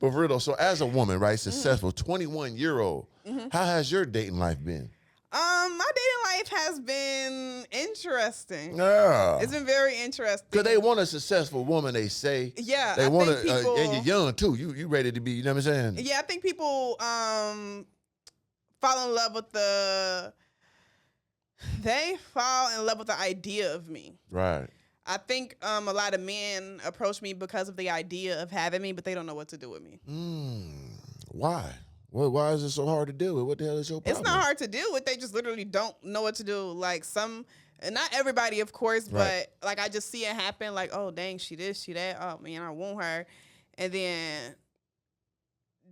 But for real though, so as a woman, right, successful, 21-year-old, how has your dating life been? My dating life has been interesting. Yeah. It's been very interesting. Because they want a successful woman, they say. Yeah, They I want think people, and you're young too. You ready to be, you know what I'm saying? Yeah, I think people fall in love with the idea of me. Right. I think a lot of men approach me because of the idea of having me, but they don't know what to do with me. Why? Well, why is it so hard to deal with? What the hell is your problem? It's not hard to deal with. They just literally don't know what to do. Like and not everybody, of course, but like I just see it happen. Like, oh, dang, she this, she that. Oh, man, I want her. And then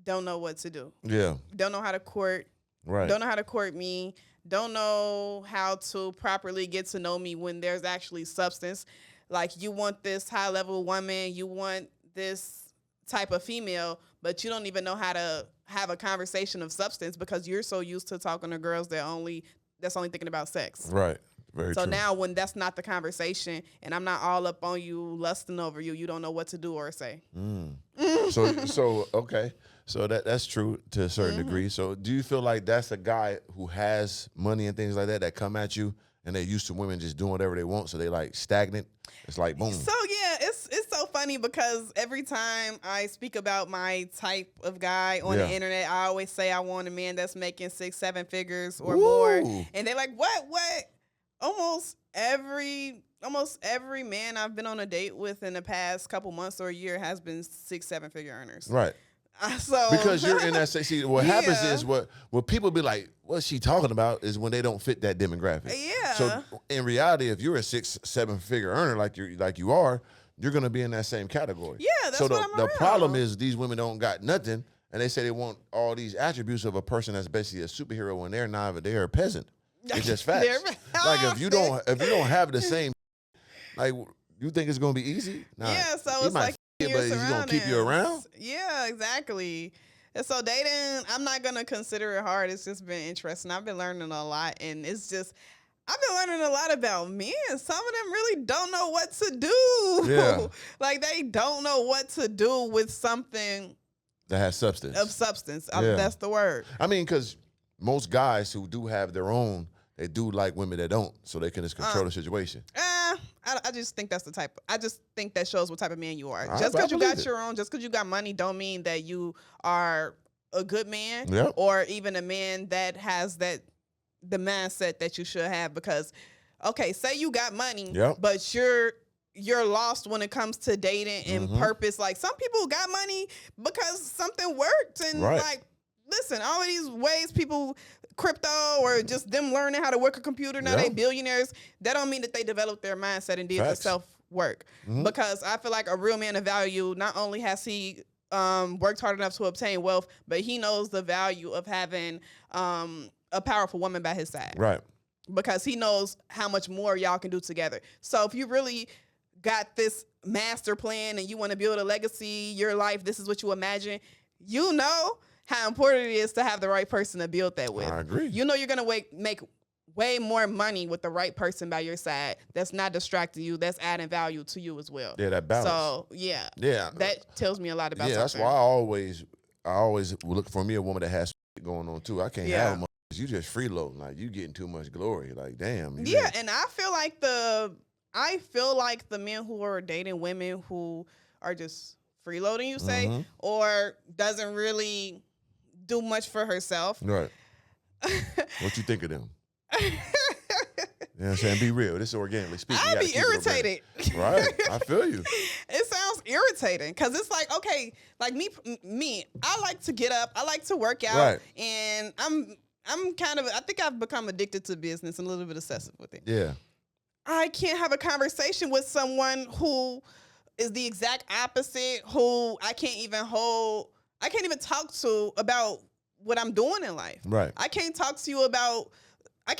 don't know what to do. Yeah. Don't know how to court. Right. Don't know how to court me. Don't know how to properly get to know me when there's actually substance. Like, you want this high-level woman. You want this type of female, but you don't even know how to have a conversation of substance because you're so used to talking to girls that's only thinking about sex. Right. Very so true. Now when that's not the conversation and I'm not all up on you, lusting over you, you don't know what to do or say. So okay. So that's true to a certain degree. So do you feel like that's a guy who has money and things like that come at you and they're used to women just doing whatever they want, so they like stagnant? It's like boom. So yeah, it's so funny because every time I speak about my type of guy on the internet, I always say I want a man that's making 6-7 figures or more. And they're like, what? Almost every man I've been on a date with in the past couple months or a year has been 6-7 figure earners. Right. So because you're in that see, what happens is what people be like, what's she talking about, is when they don't fit that demographic. Yeah. So in reality, if you're a 6-7 figure earner like you are, you're gonna be in that same category. Yeah, that's so what I'm the around. problem is these women don't got nothing, and they say they want all these attributes of a person that's basically a superhero when they're not, they're a peasant. It's just facts. Like if you don't have the same, like, you think it's gonna be easy? Nah, yeah, so it's like but is he gonna keep you around? Yeah, exactly. And so dating, I'm not gonna consider it hard. It's just been interesting. I've been learning a lot, and it's just I've been learning a lot about men. Some of them really don't know what to do. Yeah. Like they don't know what to do with something that has substance. Of substance. Yeah. That's the word. I mean, because most guys who do have their own, they do like women that don't, so they can just control the situation. I just think that's the type. I just think that shows what type of man you are. Right, just because you got your own, just because you got money, don't mean that you are a good man or even a man that has the mindset that you should have. Because, okay, say you got money, but you're lost when it comes to dating and purpose. Like, some people got money because something worked, and like, listen, all of these ways people crypto or just them learning how to work a computer, now they billionaires. That don't mean that they developed their mindset and did the self-work. Because I feel like a real man of value, not only has he worked hard enough to obtain wealth, but he knows the value of having a powerful woman by his side. Right. Because he knows how much more y'all can do together. So if you really got this master plan and you want to build a legacy, your life, this is what you imagine, you know how important it is to have the right person to build that with. I agree. You know you're going to make way more money with the right person by your side that's not distracting you, that's adding value to you as well. Yeah, that balance. So, yeah. That tells me a lot about something. That's why I always look for me a woman that has going on too. I can't have much. You just freeloading. Like, you getting too much glory. Like, damn. And I feel like the men who are dating women who are just freeloading, you say, or doesn't really do much for herself. Right. What you think of them? You know what I'm saying? Be real. This is organically speaking. I'd be irritated. Right. I feel you. It sounds irritating because it's like, okay, like me, I like to get up. I like to work out. And I'm kind of, I think I've become addicted to business and a little bit obsessive with it. Yeah. I can't have a conversation with someone who is the exact opposite, who I can't even talk to about what I'm doing in life. Right. I can't talk to you about my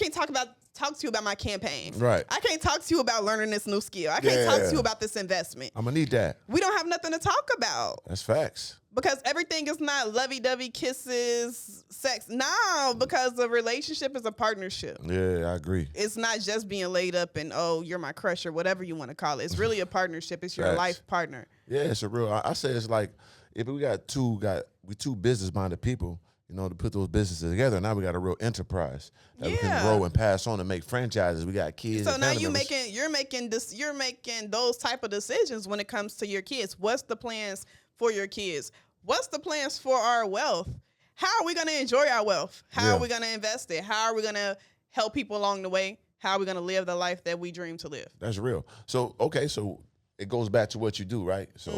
campaign. Right. I can't talk to you about learning this new skill. I can't talk to you about this investment. I'm gonna need that. We don't have nothing to talk about. That's facts. Because everything is not lovey-dovey kisses, sex. No, because the relationship is a partnership. Yeah, I agree. It's not just being laid up and, oh, you're my crush or whatever you want to call it. It's really a partnership. It's your life partner. Yeah, it's a real, I say it's like, if we got two business-minded people, you know, to put those businesses together. Now we got a real enterprise that we can grow and pass on and make franchises. We got kids. So and now you're making those type of decisions when it comes to your kids. What's the plans for your kids? What's the plans for our wealth? How are we going to enjoy our wealth? How are we going to invest it? How are we going to help people along the way? How are we going to live the life that we dream to live? That's real. So, okay, so it goes back to what you do, right? So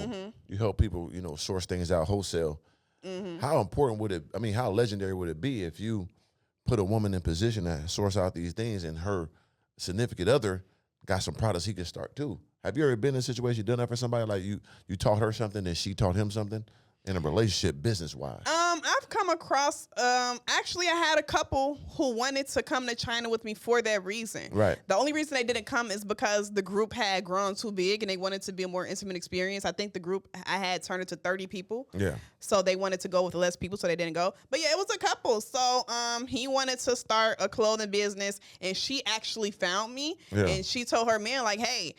you help people, you know, source things out wholesale. How important would it, I mean, how legendary would it be if you put a woman in position to source out these things and her significant other got some products he could start too? Have you ever been in a situation, you done that for somebody, like you taught her something and she taught him something? In a relationship, business-wise? I've come across, actually, I had a couple who wanted to come to China with me for that reason. Right. The only reason they didn't come is because the group had grown too big and they wanted to be a more intimate experience. I think the group I had turned into 30 people. Yeah. So they wanted to go with less people, so they didn't go. But yeah, it was a couple. So he wanted to start a clothing business, and she actually found me. Yeah. And she told her man, like, hey,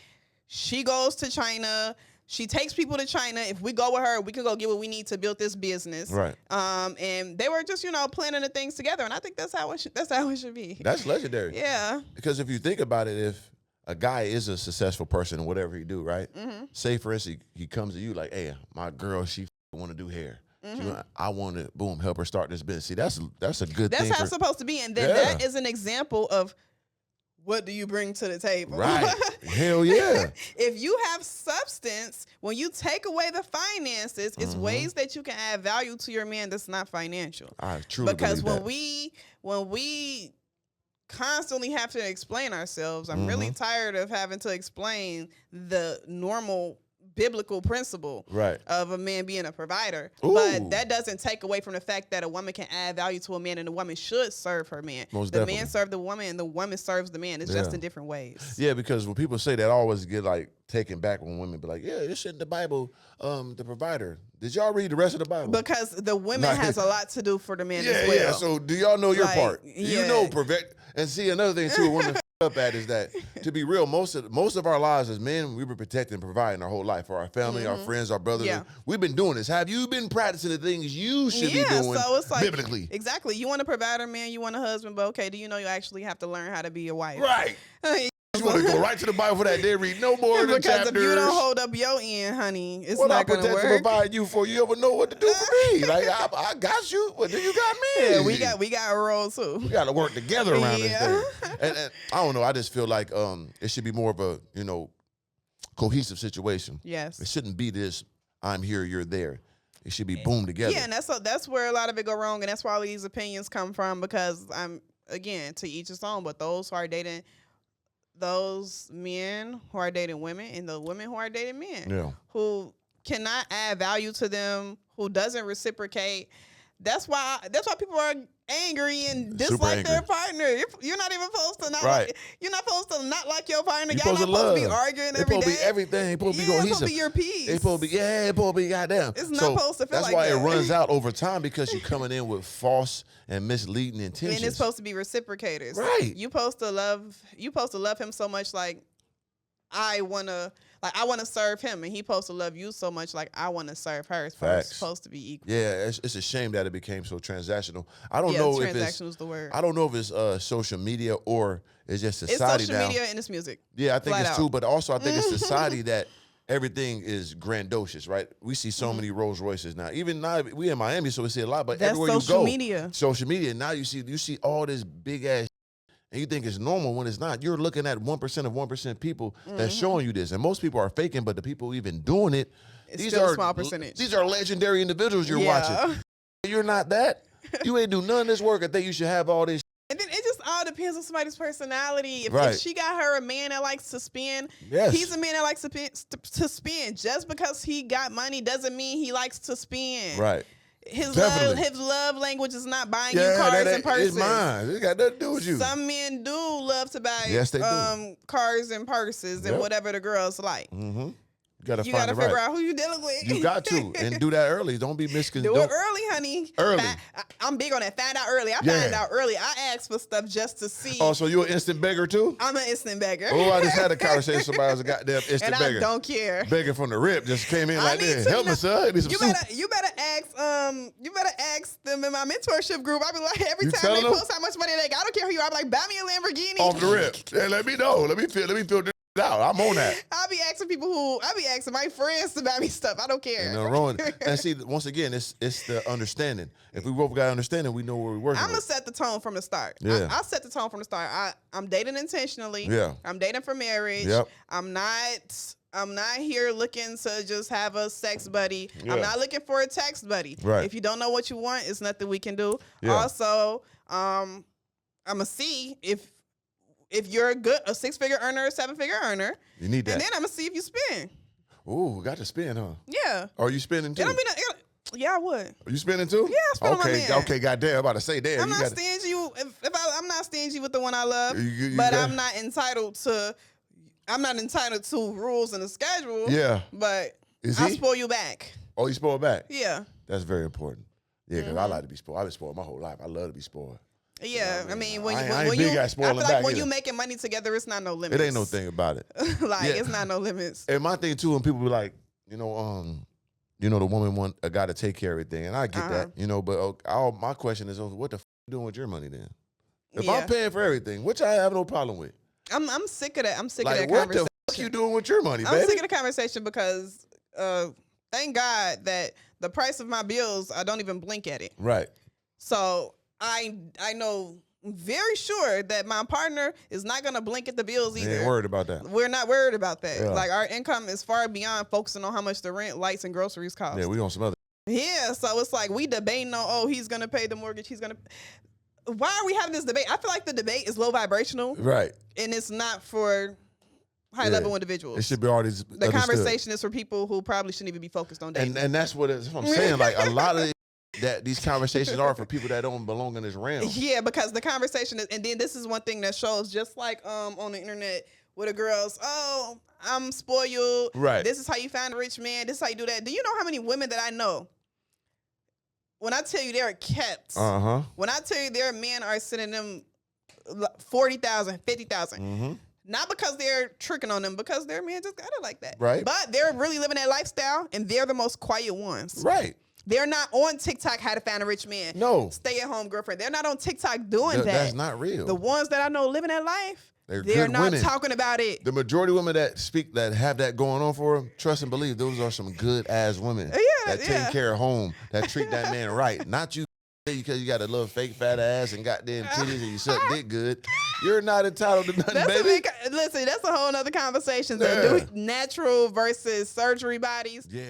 she goes to China. She takes people to China. If we go with her, we can go get what we need to build this business. Right. And they were just, you know, planning the things together. And I think that's how it should be. That's legendary. Yeah. Because if you think about it, if a guy is a successful person in whatever he do, right? Say, for instance, he comes to you like, hey, my girl, she want to do hair. I want to, boom, help her start this business. See, that's a good thing. That's how it's supposed to be. And then that is an example of, what do you bring to the table? Right. Hell yeah. If you have substance, when you take away the finances, it's ways that you can add value to your man that's not financial. I truly because believe when we constantly have to explain ourselves, I'm really tired of having to explain the normal biblical principle of a man being a provider. Ooh. But that doesn't take away from the fact that a woman can add value to a man, and the woman should serve her man. Most the definitely. Man serves the woman and the woman serves the man. It's just in different ways. Yeah, because when people say that, I always get like taken back when women be like, yeah, it's in the Bible, the provider. Did y'all read the rest of the Bible? Because the women has a lot to do for the man as well. Yeah, so do y'all know your part? You know, and see, another thing too, women up at is that, to be real, most of our lives as men, we were protecting and providing our whole life for our family, our friends, our brothers. Yeah. We've been doing this. Have you been practicing the things you should be doing so it's like, biblically? Exactly. You want a provider, man, you want a husband, but okay, do you know you actually have to learn how to be a wife? Right. You want to go right to the Bible for that. They read no more than chapters. Because if you don't hold up your end, honey, it's not going to work. What I provide you for, you ever know what to do for me? Like, I got you, but then you got me. Yeah, we got a role too. We got to work together around this thing. And I don't know, I just feel like it should be more of a, you know, cohesive situation. Yes. It shouldn't be this, I'm here, you're there. It should be boom together. Yeah, and that's where a lot of it go wrong, and that's where all these opinions come from, because again, to each his own, but those who are dating those men who are dating women and the women who are dating men who cannot add value to them, who doesn't reciprocate. That's why people are angry and dislike their partner. You're not even supposed to not like, you're not supposed to not like your partner. Y'all not supposed to be arguing every day. It's supposed to be everything. It's supposed to be cohesive. It's supposed to be your peace. It's supposed to be, it's supposed to be goddamn. It's not supposed to feel like that. That's why it runs out over time, because you're coming in with false and misleading intentions. And it's supposed to be reciprocators. Right. You supposed to love him so much, like I wanna serve him, and he supposed to love you so much like I want to serve her. It's supposed to be equal. Yeah, it's a shame that it became so transactional. I don't know if transactional is the word. I don't know if it's social media or it's just society. It's social media and it's music. Yeah, I think it's too, but also I think it's society that everything is grandiose, right? We see so many Rolls Royces now. Even now, we in Miami, so we see a lot. But that's everywhere you go, social media. Now you see all this big ass. And you think it's normal when it's not. You're looking at 1% of 1% people that's showing you this. And most people are faking, but the people even doing it, these are a small percentage. These are legendary individuals you're watching. You're not that. You ain't do none of this work. I think you should have all this. And then it just all depends on somebody's personality. If she got her a man that likes to spend, he's a man that likes to spend. Just because he got money doesn't mean he likes to spend. Right. His love language is not buying you cars and purses. It's mine. It got nothing to do with you. Some men do love to buy cars and purses and whatever the girls like. You gotta you find gotta it figure right. out who you dealing with. You got to, and do that early. Don't be misconstrued. Do it early, honey. Early. I'm big on that. Find out early. I find out early. I ask for stuff just to see. Oh, so you're an instant beggar too? I'm an instant begger. Oh, I just had a conversation with somebody who was a goddamn instant beggar. And I don't care. Begging from the rip, just came in like this. Help me, son. You better ask them in my mentorship group. I be like, every time they post how much money they got, I don't care who you are. I'm like, buy me a Lamborghini. Off the rip. Hey, let me know. Let me feel this out. I'm on that. I be asking my friends to buy me stuff. I don't care. And see, once again, it's the understanding. If we both got understanding, we know where we're working. I'm gonna set the tone from the start. Yeah. I set the tone from the start. I'm dating intentionally. Yeah. I'm dating for marriage. Yep. I'm not here looking to just have a sex buddy. Yeah. I'm not looking for a text buddy. Right. If you don't know what you want, it's nothing we can do. Yeah. Also, I'm gonna see if you're a 6-figure earner or 7-figure earner. You need that. And then I'm gonna see if you spend. Ooh, got to spend, huh? Yeah. Are you spending too? Yeah, I would. Are you spending too? Yeah, I spend on my man. Okay, goddamn. I'm about to say, damn. I'm not stingy. I'm not stingy with the one I love, but I'm not entitled to rules and a schedule. Yeah. But I'll spoil you back. Oh, you spoil back? Yeah. That's very important. Yeah, because I like to be spoiled. I've been spoiled my whole life. I love to be spoiled. Yeah, I mean, when you're making money together, it's not no limits. It ain't no thing about it. It's not no limits. And my thing too, when people be like, the woman want a guy to take care of everything, and I get that, but my question is, what the f you doing with your money then? If I'm paying for everything, which I have no problem with. I'm sick of that. I'm sick of that what conversation. What the f you doing with your money, baby? I'm sick of the conversation because thank God that the price of my bills, I don't even blink at it. Right. So I know very sure that my partner is not going to blink at the bills either. They ain't worried about that. We're not worried about that. Yeah. Like, our income is far beyond focusing on how much the rent, lights, and groceries cost. Yeah, we on some other. Yeah, so it's like we debating on, he's going to pay the mortgage, why are we having this debate? I feel like the debate is low vibrational. Right. And it's not for high-level individuals. It should be all these. The conversation is for people who probably shouldn't even be focused on dating. And that's what I'm saying. Like, a lot of that these conversations are for people that don't belong in this realm. Yeah, because the conversation is, and then this is one thing that shows, just like on the internet with the girls, I'm spoiled. Right. This is how you find a rich man. This is how you do that. Do you know how many women that I know? When I tell you they're kept, when I tell you their men are sending them 40,000, 50,000, not because they're tricking on them, because their men just got it like that. Right. But they're really living that lifestyle, and they're the most quiet ones. Right. They're not on TikTok, how to find a rich man. No. Stay-at-home girlfriend. They're not on TikTok doing that. That's not real. The ones that I know living that life, they're not women. talking about it. The majority of women that have that going on for them, trust and believe, those are some good ass women that take care of home, that treat that man right. Not you, because you got a little fake fat ass and goddamn titties and you suck dick good. You're not entitled to nothing, baby. Listen, that's a whole other conversation. Yeah. Natural versus surgery bodies. Yeah.